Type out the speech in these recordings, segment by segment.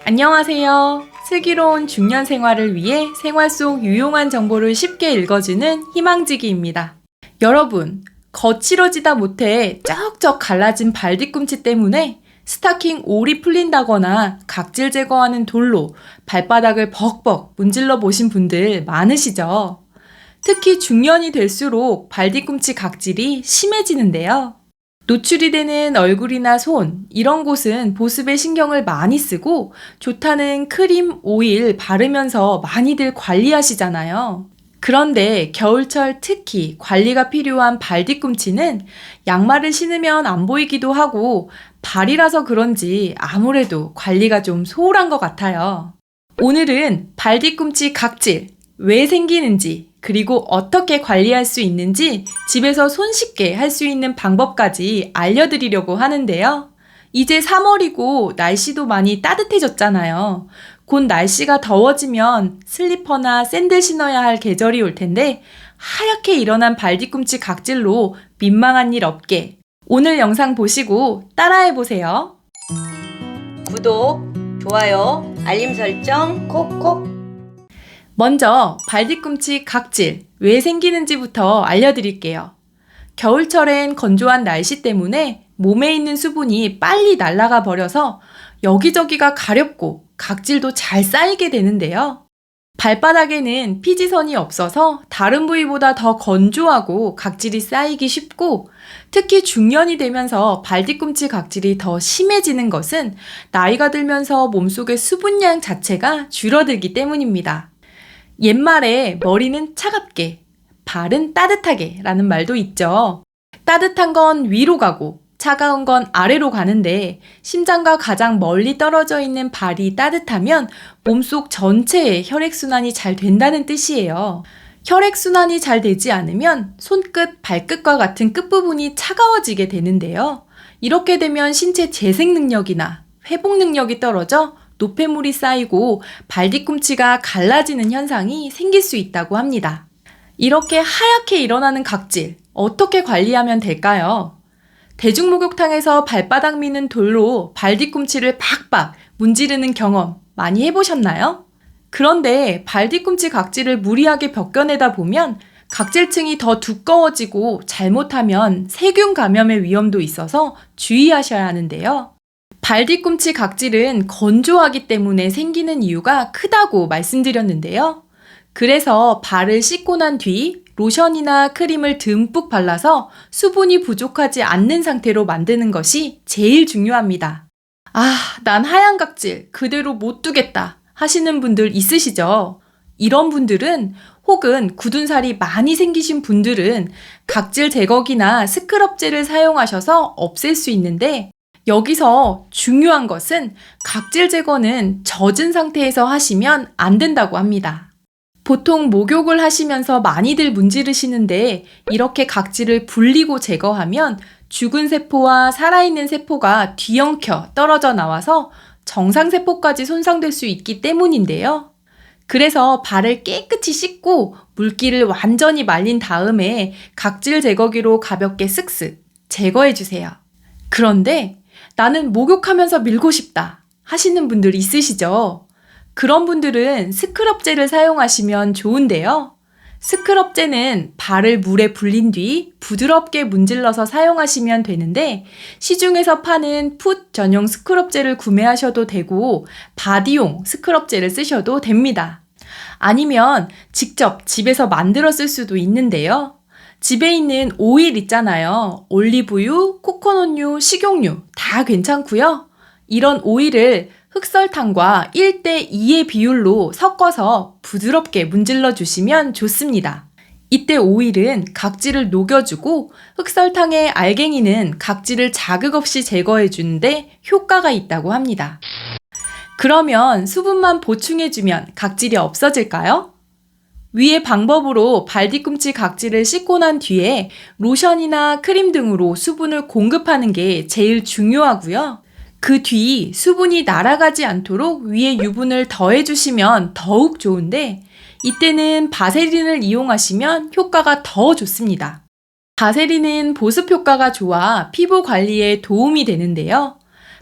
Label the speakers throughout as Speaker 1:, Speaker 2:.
Speaker 1: 안녕하세요. 슬기로운 중년 생활을 위해 생활 속 유용한 정보를 쉽게 읽어주는 희망지기입니다. 여러분, 거칠어지다 못해 쩍쩍 갈라진 발 뒤꿈치 때문에 스타킹 올이 풀린다거나 각질 제거하는 돌로 발바닥을 벅벅 문질러 보신 분들 많으시죠? 특히 중년이 될수록 발 뒤꿈치 각질이 심해지는데요. 노출이 되는 얼굴이나 손, 이런 곳은 보습에 신경을 많이 쓰고 좋다는 크림, 오일 바르면서 많이들 관리하시잖아요. 그런데 겨울철 특히 관리가 필요한 발 뒤꿈치는 양말을 신으면 안 보이기도 하고 발이라서 그런지 아무래도 관리가 좀 소홀한 것 같아요. 오늘은 발 뒤꿈치 각질, 왜 생기는지, 그리고 어떻게 관리할 수 있는지 집에서 손쉽게 할 수 있는 방법까지 알려드리려고 하는데요. 이제 3월이고 날씨도 많이 따뜻해졌잖아요. 곧 날씨가 더워지면 슬리퍼나 샌들 신어야 할 계절이 올 텐데 하얗게 일어난 발 뒤꿈치 각질로 민망한 일 없게 오늘 영상 보시고 따라해보세요.
Speaker 2: 구독, 좋아요, 알림 설정 콕콕.
Speaker 1: 먼저 발 뒤꿈치 각질 왜 생기는지부터 알려드릴게요. 겨울철엔 건조한 날씨 때문에 몸에 있는 수분이 빨리 날아가 버려서 여기저기가 가렵고 각질도 잘 쌓이게 되는데요. 발바닥에는 피지선이 없어서 다른 부위보다 더 건조하고 각질이 쌓이기 쉽고 특히 중년이 되면서 발 뒤꿈치 각질이 더 심해지는 것은 나이가 들면서 몸속의 수분량 자체가 줄어들기 때문입니다. 옛말에 머리는 차갑게, 발은 따뜻하게 라는 말도 있죠. 따뜻한 건 위로 가고 차가운 건 아래로 가는데 심장과 가장 멀리 떨어져 있는 발이 따뜻하면 몸속 전체의 혈액순환이 잘 된다는 뜻이에요. 혈액순환이 잘 되지 않으면 손끝, 발끝과 같은 끝부분이 차가워지게 되는데요. 이렇게 되면 신체 재생 능력이나 회복 능력이 떨어져 노폐물이 쌓이고 발 뒤꿈치가 갈라지는 현상이 생길 수 있다고 합니다. 이렇게 하얗게 일어나는 각질, 어떻게 관리하면 될까요? 대중목욕탕에서 발바닥 미는 돌로 발 뒤꿈치를 박박 문지르는 경험 많이 해보셨나요? 그런데 발 뒤꿈치 각질을 무리하게 벗겨내다 보면 각질층이 더 두꺼워지고 잘못하면 세균 감염의 위험도 있어서 주의하셔야 하는데요. 발 뒤꿈치 각질은 건조하기 때문에 생기는 이유가 크다고 말씀드렸는데요. 그래서 발을 씻고 난 뒤 로션이나 크림을 듬뿍 발라서 수분이 부족하지 않는 상태로 만드는 것이 제일 중요합니다. 아, 난 하얀 각질 그대로 못 두겠다 하시는 분들 있으시죠? 이런 분들은 혹은 굳은 살이 많이 생기신 분들은 각질 제거기나 스크럽젤을 사용하셔서 없앨 수 있는데 여기서 중요한 것은 각질 제거는 젖은 상태에서 하시면 안 된다고 합니다. 보통 목욕을 하시면서 많이들 문지르시는데 이렇게 각질을 불리고 제거하면 죽은 세포와 살아있는 세포가 뒤엉켜 떨어져 나와서 정상세포까지 손상될 수 있기 때문인데요. 그래서 발을 깨끗이 씻고 물기를 완전히 말린 다음에 각질 제거기로 가볍게 쓱쓱 제거해주세요. 그런데 나는 목욕하면서 밀고 싶다 하시는 분들 있으시죠? 그런 분들은 스크럽젤을 사용하시면 좋은데요. 스크럽젤은 발을 물에 불린 뒤 부드럽게 문질러서 사용하시면 되는데 시중에서 파는 풋 전용 스크럽젤을 구매하셔도 되고 바디용 스크럽젤을 쓰셔도 됩니다. 아니면 직접 집에서 만들어 쓸 수도 있는데요. 집에 있는 오일 있잖아요. 올리브유, 코코넛유, 식용유 다 괜찮고요. 이런 오일을 흑설탕과 1:2의 비율로 섞어서 부드럽게 문질러 주시면 좋습니다. 이때 오일은 각질을 녹여주고 흑설탕의 알갱이는 각질을 자극 없이 제거해 주는데 효과가 있다고 합니다. 그러면 수분만 보충해주면 각질이 없어질까요? 위의 방법으로 발 뒤꿈치 각질을 씻고 난 뒤에 로션이나 크림 등으로 수분을 공급하는 게 제일 중요하고요. 그 뒤 수분이 날아가지 않도록 위에 유분을 더해주시면 더욱 좋은데 이때는 바세린을 이용하시면 효과가 더 좋습니다. 바세린은 보습 효과가 좋아 피부 관리에 도움이 되는데요.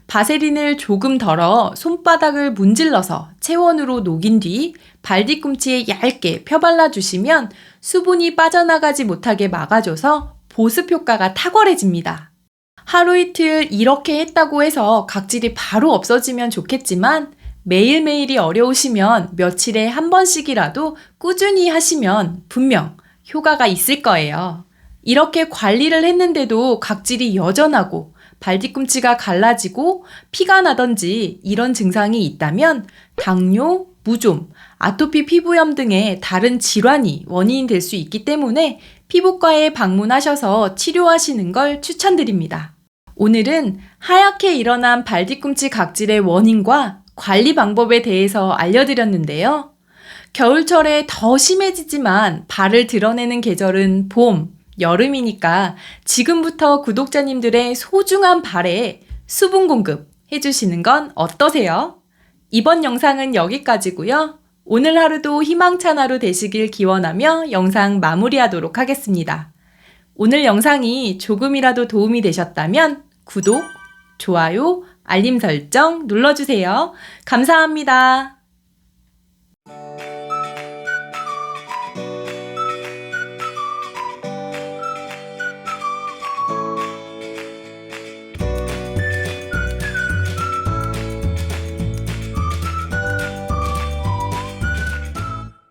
Speaker 1: 바세린을 조금 덜어 손바닥을 문질러서 체온으로 녹인 뒤 발뒤꿈치에 얇게 펴발라주시면 수분이 빠져나가지 못하게 막아줘서 보습 효과가 탁월해집니다. 하루 이틀 이렇게 했다고 해서 각질이 바로 없어지면 좋겠지만 매일매일이 어려우시면 며칠에 한 번씩이라도 꾸준히 하시면 분명 효과가 있을 거예요. 이렇게 관리를 했는데도 각질이 여전하고 발뒤꿈치가 갈라지고 피가 나던지 이런 증상이 있다면 당뇨, 무좀, 아토피 피부염 등의 다른 질환이 원인이 될 수 있기 때문에 피부과에 방문하셔서 치료하시는 걸 추천드립니다. 오늘은 하얗게 일어난 발뒤꿈치 각질의 원인과 관리 방법에 대해서 알려드렸는데요. 겨울철에 더 심해지지만 발을 드러내는 계절은 봄, 여름이니까 지금부터 구독자님들의 소중한 발에 수분 공급 해주시는 건 어떠세요? 이번 영상은 여기까지고요. 오늘 하루도 희망찬 하루 되시길 기원하며 영상 마무리하도록 하겠습니다. 오늘 영상이 조금이라도 도움이 되셨다면 구독, 좋아요, 알림 설정 눌러주세요. 감사합니다.